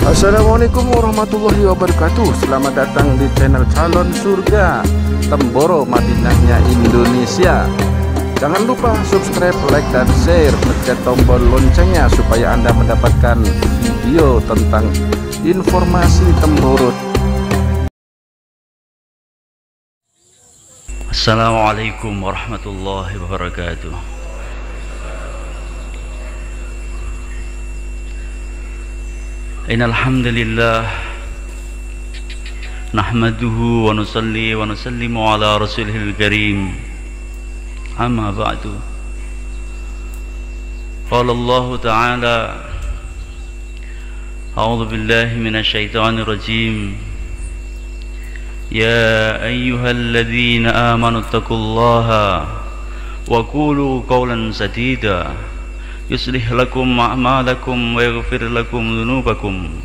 Assalamualaikum warahmatullahi wabarakatuh. Selamat datang di channel Calon Surga Temboro Madinahnya Indonesia. Jangan lupa subscribe, like, dan share, pencet tombol loncengnya supaya Anda mendapatkan video tentang informasi Temboro. Assalamualaikum warahmatullahi wabarakatuh. Innal hamdalillah nahmaduhu wa nusalli wa nusallimu ala rasulihil karim. Amma ba'du. Qala Allah ta'ala a'udzu billahi minasy syaithanir rajim. Ya ayyuhalladzina amanu taqullaha wa qulu qawlan sadida yuslih lakum a'malakum wa yaghfir lakum dhunubakum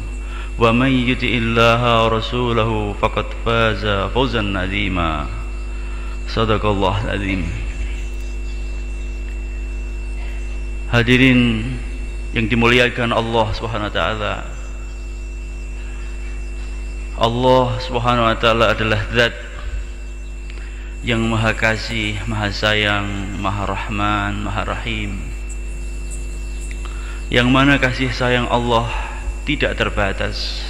wa man yuti'illaha wa rasulahu faqad faza fawzan 'azima. Shadaqallahul 'azim. Hadirin yang dimuliakan Allah Subhanahu wa taala. Allah Subhanahu wa taala adalah zat yang Maha Kasih, Maha Sayang, Maha Rahman, Maha Rahim, yang mana kasih sayang Allah tidak terbatas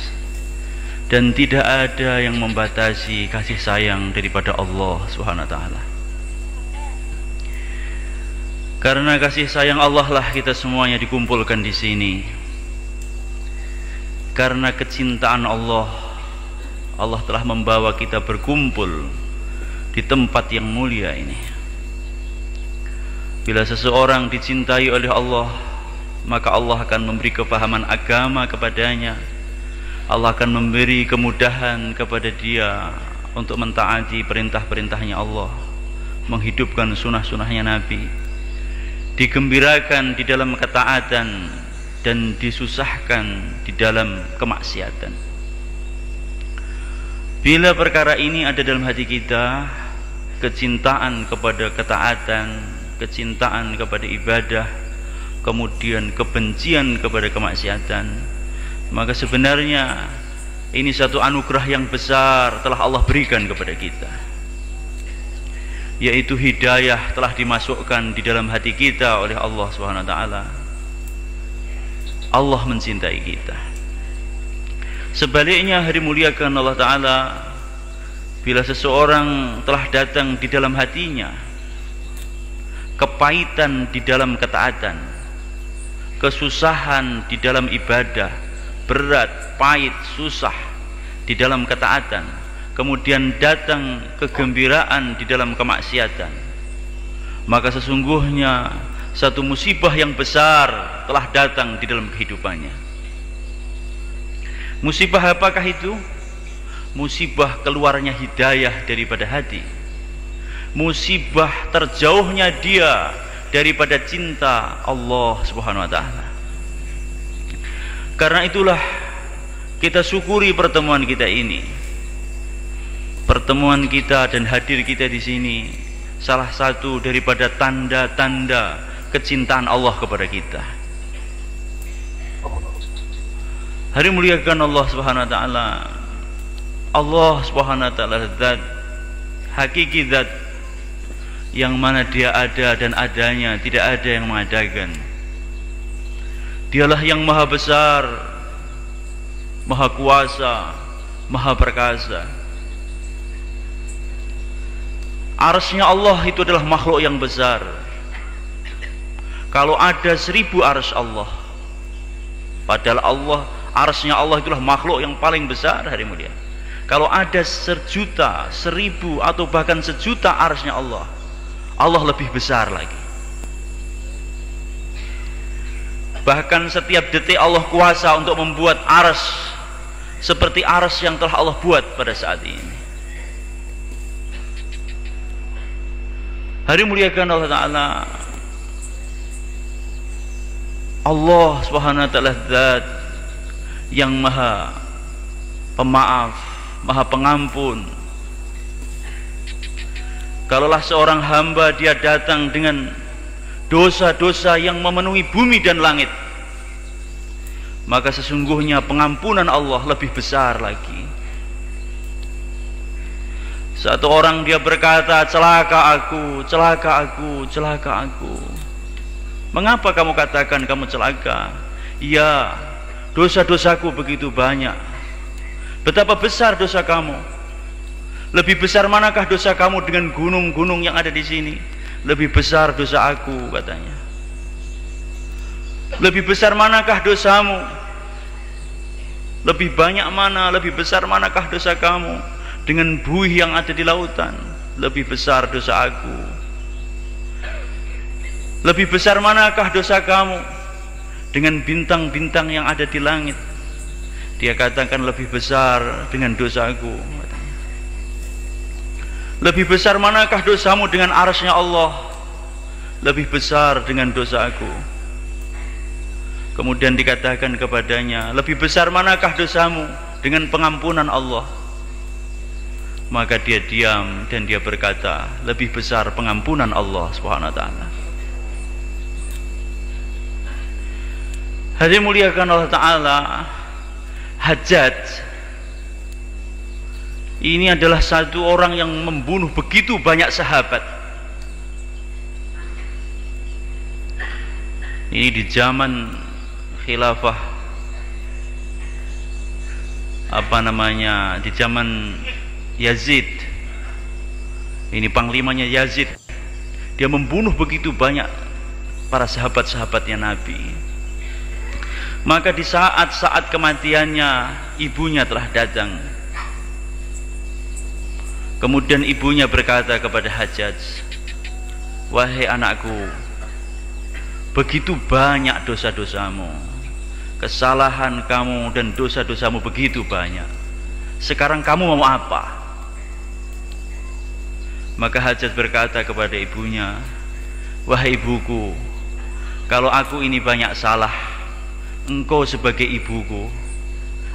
dan tidak ada yang membatasi kasih sayang daripada Allah Subhanahu wa taala. Karena kasih sayang Allah lah kita semuanya dikumpulkan di sini. Karena kecintaan Allah, Allah telah membawa kita berkumpul di tempat yang mulia ini. Bila seseorang dicintai oleh Allah, maka Allah akan memberi kefahaman agama kepadanya. Allah akan memberi kemudahan kepada dia untuk mentaati perintah-perintahnya Allah, menghidupkan sunnah-sunnahnya Nabi, digembirakan di dalam ketaatan dan disusahkan di dalam kemaksiatan. Bila perkara ini ada dalam hati kita, kecintaan kepada ketaatan, kecintaan kepada ibadah, kemudian kebencian kepada kemaksiatan, maka sebenarnya ini satu anugerah yang besar telah Allah berikan kepada kita, yaitu hidayah telah dimasukkan di dalam hati kita oleh Allah Subhanahu wa taala. Allah mencintai kita. Sebaliknya, hari muliakan Allah taala, bila seseorang telah datang di dalam hatinya kepahitan di dalam ketaatan, kesusahan di dalam ibadah, berat, pahit, susah di dalam ketaatan, kemudian datang kegembiraan di dalam kemaksiatan, maka sesungguhnya satu musibah yang besar telah datang di dalam kehidupannya. Musibah apakah itu? Musibah keluarnya hidayah daripada hati, musibah terjauhnya dia daripada cinta Allah Subhanahu wa taala. Karena itulah kita syukuri pertemuan kita ini. Pertemuan kita dan hadir kita di sini salah satu daripada tanda-tanda kecintaan Allah kepada kita. Hari muliakan Allah Subhanahu wa taala. Allah Subhanahu wa taala zat hakiki, zat yang mana dia ada dan adanya tidak ada yang mengadakan. Dialah yang maha besar, maha kuasa, maha perkasa. Arsy-Nya Allah itu adalah makhluk yang besar. Kalau ada 1000 arsy Allah, padahal Allah, arsy-Nya Allah itulah makhluk yang paling besar, hari mulia. Kalau ada 1.000.000, 1.000 atau bahkan 1.000.000 arsy-Nya Allah, Allah lebih besar lagi. Bahkan setiap detik Allah kuasa untuk membuat ars seperti ars yang telah Allah buat pada saat ini. Hari muliakan Allah taala. Allah Subhanahu wa taala zat yang maha pemaaf, maha pengampun. Kalaulah seorang hamba dia datang dengan dosa-dosa yang memenuhi bumi dan langit, maka sesungguhnya pengampunan Allah lebih besar lagi. Satu orang dia berkata, celaka aku, celaka aku, celaka aku. Mengapa kamu katakan kamu celaka? Ya, dosa-dosaku begitu banyak. Betapa besar dosa kamu? Lebih besar manakah dosa kamu dengan gunung-gunung yang ada di sini? Lebih besar dosa aku, katanya. Lebih besar manakah dosamu? Lebih banyak mana, lebih besar manakah dosa kamu dengan buih yang ada di lautan? Lebih besar dosa aku. Lebih besar manakah dosa kamu dengan bintang-bintang yang ada di langit? Dia katakan lebih besar dengan dosaku. Lebih besar manakah dosamu dengan arsy-Nya Allah? Lebih besar dengan dosaku. Kemudian dikatakan kepadanya, lebih besar manakah dosamu dengan pengampunan Allah? Maka dia diam dan dia berkata, lebih besar pengampunan Allah Subhanahu wa taala. Hadirin muliakan Allah taala, Hajjaj ini adalah satu orang yang membunuh begitu banyak sahabat. Ini di zaman khilafah di zaman Yazid. Ini panglimanya Yazid. Dia membunuh begitu banyak para sahabat-sahabatnya Nabi. Maka di saat-saat kematiannya, ibunya telah datang. Kemudian ibunya berkata kepada Hajjaj, wahai anakku, begitu banyak dosa-dosamu, kesalahan kamu dan dosa-dosamu begitu banyak. Sekarang kamu mau apa? Maka Hajjaj berkata kepada ibunya, wahai ibuku, kalau aku ini banyak salah, engkau sebagai ibuku,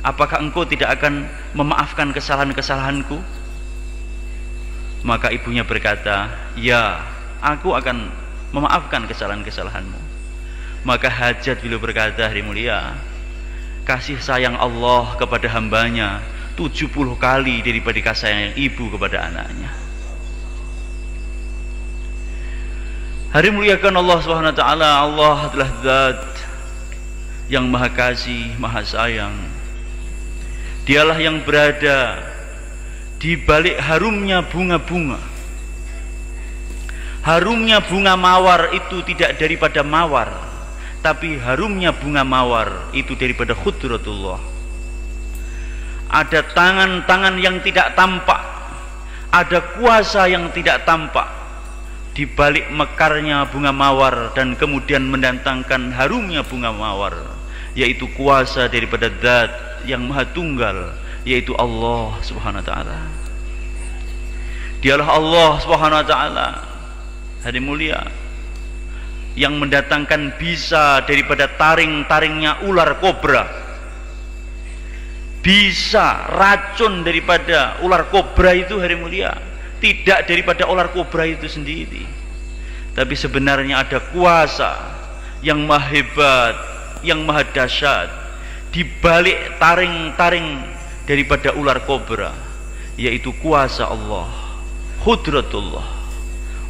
apakah engkau tidak akan memaafkan kesalahan-kesalahanku? Maka ibunya berkata, ya, aku akan memaafkan kesalahan-kesalahanmu. Maka Hajjaj beliau berkata, hari mulia, kasih sayang Allah kepada hambanya 70 kali daripada kasih sayang ibu kepada anaknya. Hari muliakan Allah Subhanahu wa taala, Allah adalah zat yang maha kasih, maha sayang. Dialah yang berada di balik harumnya bunga-bunga. Harumnya bunga mawar itu tidak daripada mawar, tapi harumnya bunga mawar itu daripada khudratullah. Ada tangan-tangan yang tidak tampak, ada kuasa yang tidak tampak di balik mekarnya bunga mawar dan kemudian mendatangkan harumnya bunga mawar, yaitu kuasa daripada zat yang maha tunggal, yaitu Allah Subhanahu wa taala. Dialah Allah Subhanahu wa taala, hadirin mulia, yang mendatangkan bisa daripada taring-taringnya ular kobra, bisa racun daripada ular kobra itu, hadirin mulia, tidak daripada ular kobra itu sendiri, tapi sebenarnya ada kuasa yang maha hebat, yang maha dahsyat di balik taring-taring daripada ular kobra, yaitu kuasa Allah, khudratullah.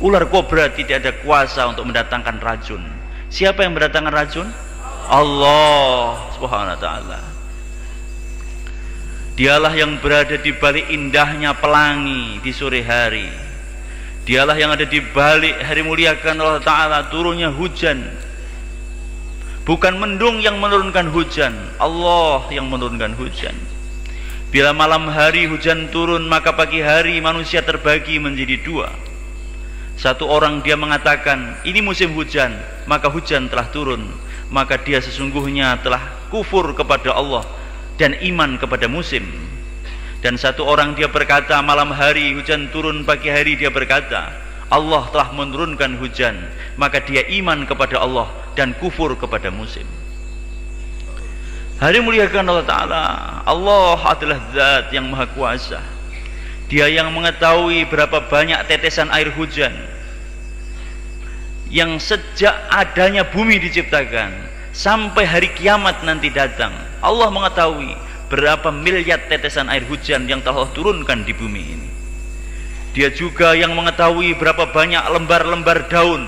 Ular kobra tidak ada kuasa untuk mendatangkan racun. Siapa yang mendatangkan racun? Allah Subhanahu wa taala. Dialah yang berada di balik indahnya pelangi di sore hari. Dialah yang ada di balik, hari muliakan Allah taala, turunnya hujan. Bukan mendung yang menurunkan hujan, Allah yang menurunkan hujan. Bila malam hari hujan turun, maka pagi hari manusia terbagi menjadi dua. Satu orang dia mengatakan ini musim hujan, maka hujan telah turun, maka dia sesungguhnya telah kufur kepada Allah dan iman kepada musim. Dan satu orang dia berkata malam hari hujan turun, pagi hari dia berkata Allah telah menurunkan hujan, maka dia iman kepada Allah dan kufur kepada musim. Hari muliakan Allah taala, Allah adalah zat yang maha kuasa. Dia yang mengetahui berapa banyak tetesan air hujan yang sejak adanya bumi diciptakan sampai hari kiamat nanti datang. Allah mengetahui berapa miliar tetesan air hujan yang telah Allah turunkan di bumi ini. Dia juga yang mengetahui berapa banyak lembar-lembar daun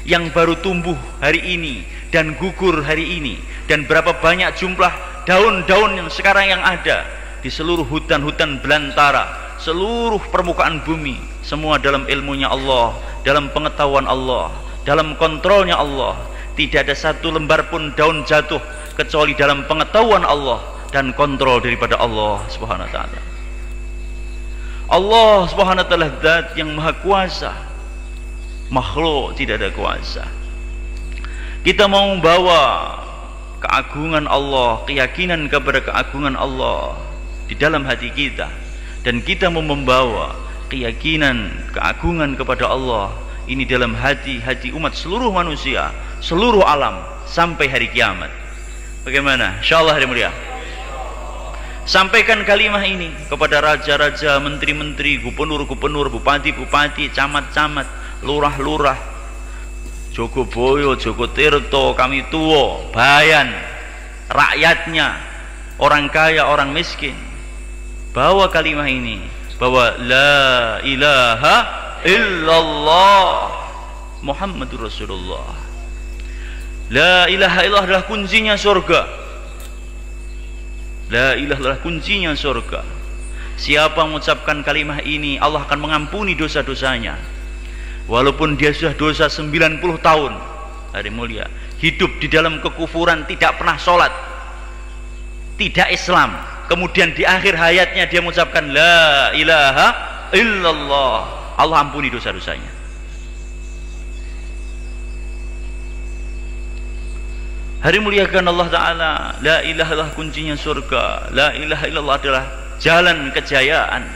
yang baru tumbuh hari ini dan gugur hari ini, dan berapa banyak jumlah daun-daun yang sekarang yang ada di seluruh hutan-hutan belantara, seluruh permukaan bumi. Semua dalam ilmunya Allah, dalam pengetahuan Allah, dalam kontrolnya Allah. Tidak ada satu lembar pun daun jatuh kecuali dalam pengetahuan Allah dan kontrol daripada Allah Subhanahu wa ta'ala. Allah Subhanahu wa ta'ala zat yang maha kuasa, makhluk tidak ada kuasa. Kita mau membawa keagungan Allah, keyakinan kepada keagungan Allah di dalam hati kita, dan kita mau membawa keyakinan keagungan kepada Allah ini dalam hati-hati umat seluruh manusia, seluruh alam sampai hari kiamat. Bagaimana? Insyaallah hari mulia. Sampaikan kalimah ini kepada raja-raja, menteri-menteri, gubernur-gubernur, bupati-bupati, camat-camat, lurah-lurah, Jogoboyo, Jogotirto, kami tua, bayan, rakyatnya, orang kaya, orang miskin. Bawa kalimah ini, bahwa la ilaha illallah Muhammadur Rasulullah. La ilaha illallah adalah kuncinya surga. La ilaha illallah kuncinya surga. Siapa mengucapkan kalimah ini, Allah akan mengampuni dosa-dosanya. Walaupun dia sudah dosa 90 tahun, hari mulia, hidup di dalam kekufuran, tidak pernah sholat, tidak Islam, kemudian di akhir hayatnya dia mengucapkan la ilaha illallah, Allah ampuni dosa-dosanya. Hari muliakan Allah Ta'ala. La ilaha illallah kuncinya surga. La ilaha illallah adalah jalan kejayaan,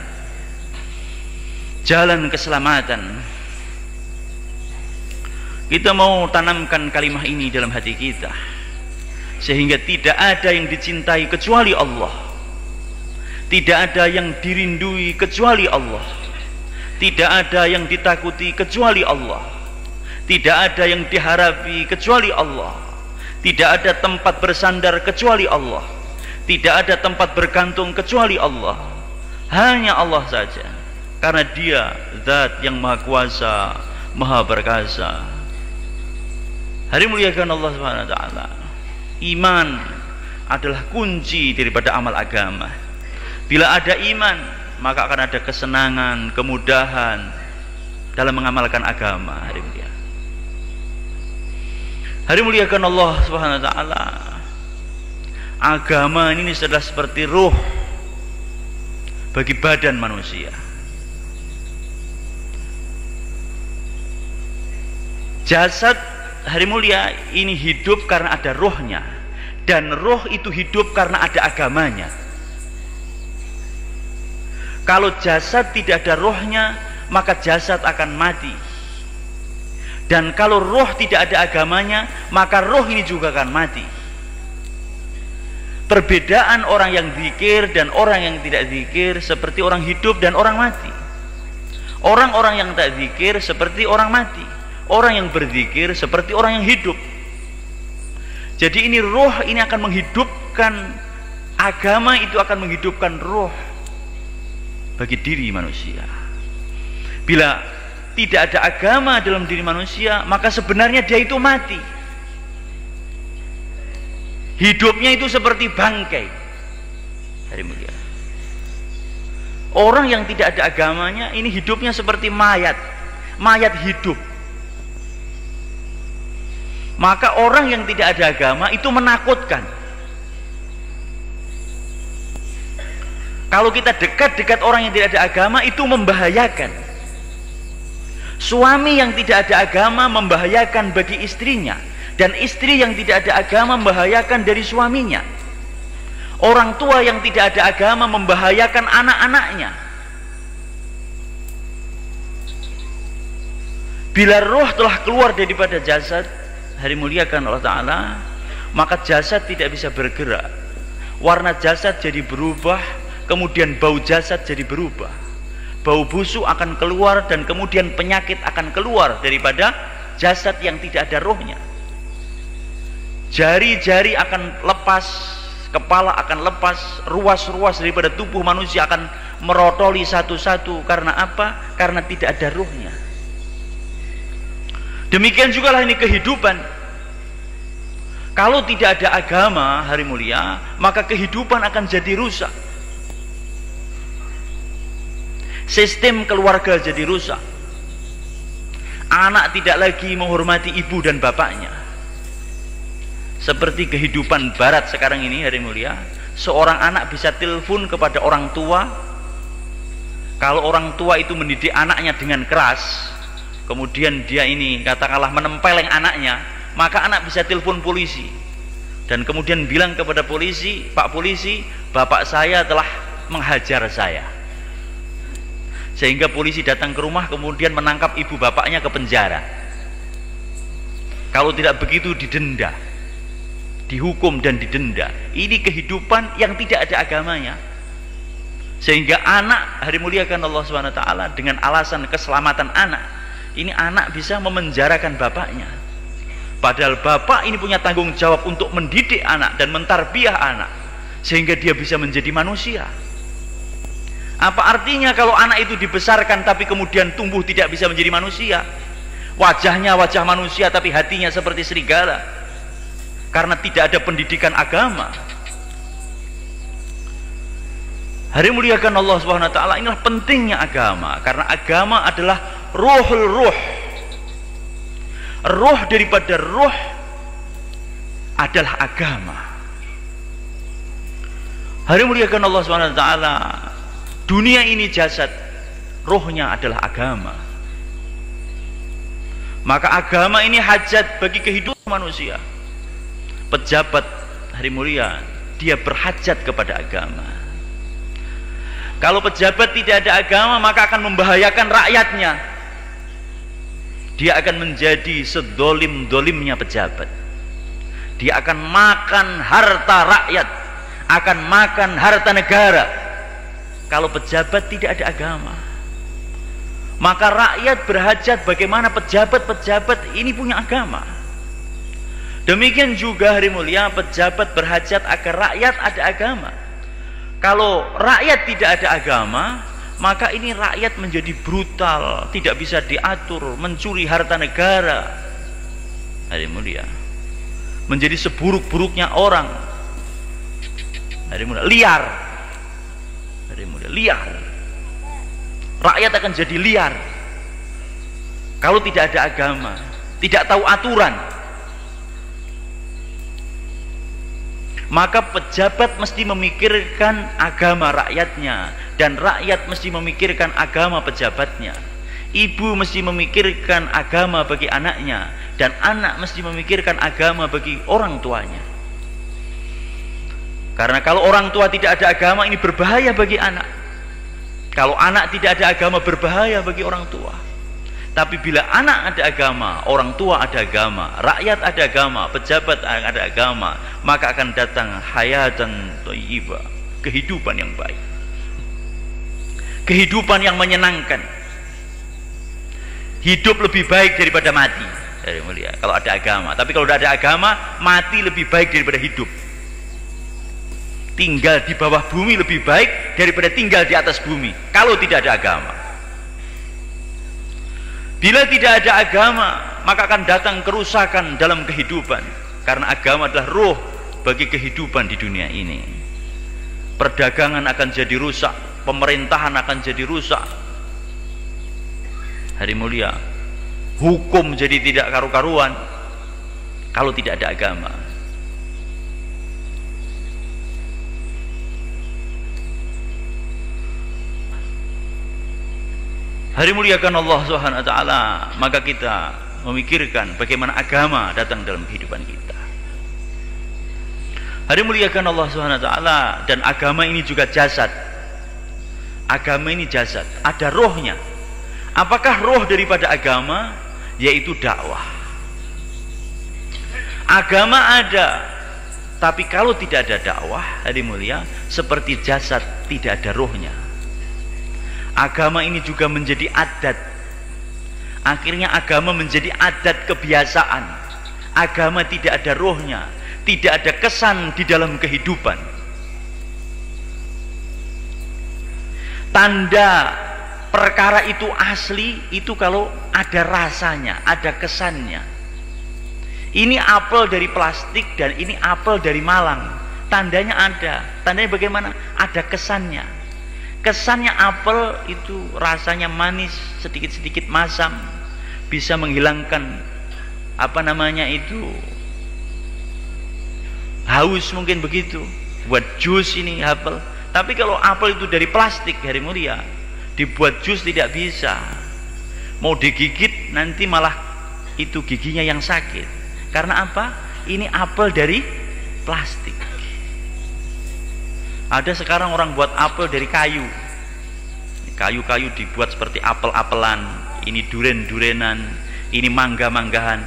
jalan keselamatan. Kita mau tanamkan kalimah ini dalam hati kita, sehingga tidak ada yang dicintai kecuali Allah, tidak ada yang dirindui kecuali Allah, tidak ada yang ditakuti kecuali Allah, tidak ada yang diharapi kecuali Allah, tidak ada tempat bersandar kecuali Allah, tidak ada tempat bergantung kecuali Allah. Hanya Allah saja, karena Dia zat yang maha kuasa, maha perkasa. Hari muliakan Allah Subhanahu wa ta'ala. Iman adalah kunci daripada amal agama. Bila ada iman, maka akan ada kesenangan, kemudahan dalam mengamalkan agama. Hari mulia, hari muliakan Allah Subhanahu wa ta'ala. Agama ini adalah seperti ruh bagi badan manusia. Jasad, hari mulia, ini hidup karena ada rohnya, dan roh itu hidup karena ada agamanya. Kalau jasad tidak ada rohnya, maka jasad akan mati. Dan kalau roh tidak ada agamanya, maka roh ini juga akan mati. Perbedaan orang yang zikir dan orang yang tidak zikir seperti orang hidup dan orang mati. Orang-orang yang tak zikir seperti orang mati, orang yang berzikir seperti orang yang hidup. Jadi ini roh ini akan menghidupkan, agama itu akan menghidupkan roh bagi diri manusia. Bila tidak ada agama dalam diri manusia, maka sebenarnya dia itu mati. Hidupnya itu seperti bangkai. Hari mulia, orang yang tidak ada agamanya ini hidupnya seperti mayat, mayat hidup. Maka orang yang tidak ada agama itu menakutkan. Kalau kita dekat-dekat orang yang tidak ada agama, itu membahayakan. Suami yang tidak ada agama membahayakan bagi istrinya, dan istri yang tidak ada agama membahayakan dari suaminya. Orang tua yang tidak ada agama membahayakan anak-anaknya. Bila roh telah keluar daripada jasad, hari muliakan Allah Ta'ala, maka jasad tidak bisa bergerak. Warna jasad jadi berubah, kemudian bau jasad jadi berubah. Bau busuk akan keluar, dan kemudian penyakit akan keluar daripada jasad yang tidak ada rohnya. Jari-jari akan lepas, kepala akan lepas, ruas-ruas daripada tubuh manusia akan merotoli satu-satu. Karena apa? Karena tidak ada ruhnya. Demikian juga lah ini kehidupan. Kalau tidak ada agama, hari mulia, maka kehidupan akan jadi rusak. Sistem keluarga jadi rusak. Anak tidak lagi menghormati ibu dan bapaknya. Seperti kehidupan barat sekarang ini, hari mulia, seorang anak bisa telepon kepada orang tua. Kalau orang tua itu mendidik anaknya dengan keras, kemudian dia ini katakanlah menempeleng anaknya, maka anak bisa telepon polisi dan kemudian bilang kepada polisi, "Pak polisi, bapak saya telah menghajar saya." Sehingga polisi datang ke rumah, kemudian menangkap ibu bapaknya ke penjara. Kalau tidak begitu didenda, dihukum dan didenda. Ini kehidupan yang tidak ada agamanya. Sehingga anak, hari muliakan Allah SWT, dengan alasan keselamatan anak, ini anak bisa memenjarakan bapaknya. Padahal bapak ini punya tanggung jawab untuk mendidik anak dan mentarbiyah anak sehingga dia bisa menjadi manusia. Apa artinya kalau anak itu dibesarkan tapi kemudian tumbuh tidak bisa menjadi manusia? Wajahnya wajah manusia tapi hatinya seperti serigala, karena tidak ada pendidikan agama. Hari muliakan Allah SWT, inilah pentingnya agama, karena agama adalah ruhul ruh. Ruh daripada ruh adalah agama. Hari muliakan Allah SWT, dunia ini jasad, rohnya adalah agama. Maka agama ini hajat bagi kehidupan manusia. Pejabat, hari mulia, dia berhajat kepada agama. Kalau pejabat tidak ada agama, maka akan membahayakan rakyatnya. Dia akan menjadi sedolim-dolimnya pejabat. Dia akan makan harta rakyat, akan makan harta negara. Kalau pejabat tidak ada agama, maka rakyat berhajat bagaimana pejabat-pejabat ini punya agama. Demikian juga hari mulia, pejabat berhajat agar rakyat ada agama. Kalau rakyat tidak ada agama, maka ini rakyat menjadi brutal, tidak bisa diatur, mencuri harta negara. Hari mulia, menjadi seburuk-buruknya orang. Hari mulia, liar. Hari mulia, liar. Rakyat akan jadi liar kalau tidak ada agama, tidak tahu aturan. Maka pejabat mesti memikirkan agama rakyatnya, dan rakyat mesti memikirkan agama pejabatnya. Ibu mesti memikirkan agama bagi anaknya, dan anak mesti memikirkan agama bagi orang tuanya. Karena kalau orang tua tidak ada agama, ini berbahaya bagi anak. Kalau anak tidak ada agama, berbahaya bagi orang tua. Tapi bila anak ada agama, orang tua ada agama, rakyat ada agama, pejabat ada agama, maka akan datang hayatan thayyibah, kehidupan yang baik, kehidupan yang menyenangkan. Hidup lebih baik daripada mati, dari mulia, kalau ada agama. Tapi kalau tidak ada agama, mati lebih baik daripada hidup. Tinggal di bawah bumi lebih baik daripada tinggal di atas bumi kalau tidak ada agama. Bila tidak ada agama, maka akan datang kerusakan dalam kehidupan, karena agama adalah ruh bagi kehidupan di dunia ini. Perdagangan akan jadi rusak, pemerintahan akan jadi rusak. Hari mulia, hukum jadi tidak karu-karuan kalau tidak ada agama. Hari muliakan Allah Subhanahu wa taala, maka kita memikirkan bagaimana agama datang dalam kehidupan kita. Hari muliakan Allah Subhanahu wa taala, dan agama ini juga jasad. Agama ini jasad, ada rohnya. Apakah roh daripada agama? Yaitu dakwah. Agama ada, tapi kalau tidak ada dakwah, hari mulia, seperti jasad tidak ada rohnya. Agama ini juga menjadi adat. Akhirnya agama menjadi adat kebiasaan. Agama tidak ada rohnya. tidak ada kesan di dalam kehidupan. Tanda perkara itu asli itu kalau ada rasanya, ada kesannya. Ini apel dari plastik dan ini apel dari Malang, tandanya ada. Tandanya bagaimana? Ada kesannya. Kesannya apel itu rasanya manis, sedikit-sedikit masam, bisa menghilangkan apa namanya itu, haus, mungkin begitu, buat jus ini apel. Tapi kalau apel itu dari plastik, hari mulia, dibuat jus tidak bisa. Mau digigit nanti malah itu giginya yang sakit. Karena apa? Ini apel dari plastik. Ada sekarang orang buat apel dari kayu. Kayu-kayu dibuat seperti apel-apelan, ini duren-durenan, ini mangga-manggahan.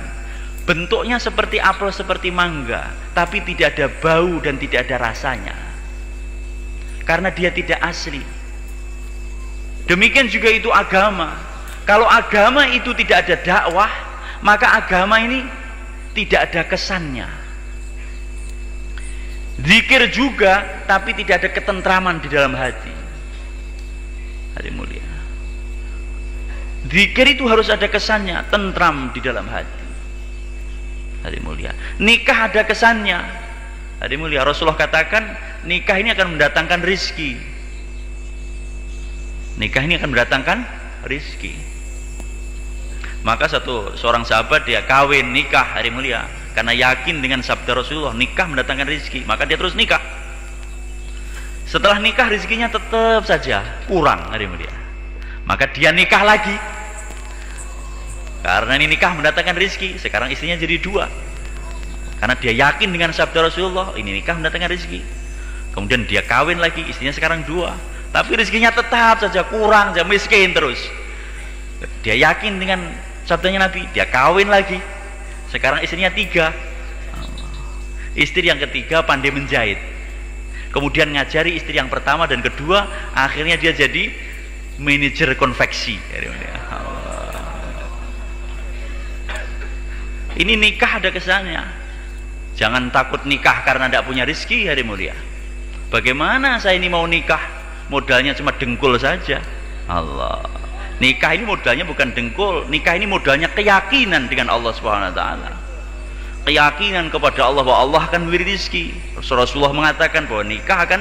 Bentuknya seperti apel, seperti mangga, tapi tidak ada bau dan tidak ada rasanya. Karena dia tidak asli. Demikian juga itu agama. Kalau agama itu tidak ada dakwah, maka agama ini tidak ada kesannya. Zikir juga, tapi tidak ada ketentraman di dalam hati. Hati mulia. Zikir itu harus ada kesannya, tentram di dalam hati. Hati mulia. Nikah ada kesannya. Hati mulia. Rasulullah katakan, nikah ini akan mendatangkan rizki. Nikah ini akan mendatangkan rizki. Maka seorang sahabat dia kawin nikah, hari mulia, karena yakin dengan sabda Rasulullah, nikah mendatangkan rizki, maka dia terus nikah. Setelah nikah rizkinya tetap saja kurang, hari mulia, maka dia nikah lagi. Karena ini nikah mendatangkan rizki, sekarang istrinya jadi dua. Karena dia yakin dengan sabda Rasulullah, ini nikah mendatangkan rizki. Kemudian dia kawin lagi, istrinya sekarang dua. Tapi rizkinya tetap saja kurang, saja miskin terus. Dia yakin dengan sabdanya Nabi, dia kawin lagi. Sekarang istrinya tiga. Istri yang ketiga pandai menjahit. Kemudian ngajari istri yang pertama dan kedua, akhirnya dia jadi manajer konveksi. Ini nikah ada kesannya. Jangan takut nikah karena tidak punya rizki, hari mulia. Bagaimana saya ini mau nikah, modalnya cuma dengkul saja. Allah. Nikah ini modalnya bukan dengkul, nikah ini modalnya keyakinan dengan Allah Subhanahu wa taala. Keyakinan kepada Allah bahwa Allah akan memberi rizki. Rasulullah mengatakan bahwa nikah akan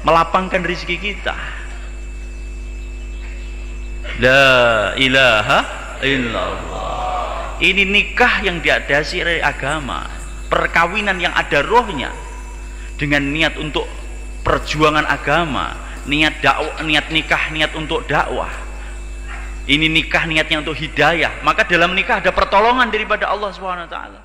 melapangkan rizki kita. La ilaha illallah. Ini nikah yang diadasi dari agama, perkawinan yang ada rohnya, dengan niat untuk perjuangan agama, niat dakwah, niat nikah, niat untuk dakwah. Ini nikah niatnya untuk hidayah. Maka dalam nikah ada pertolongan daripada Allah Subhanahu wa taala.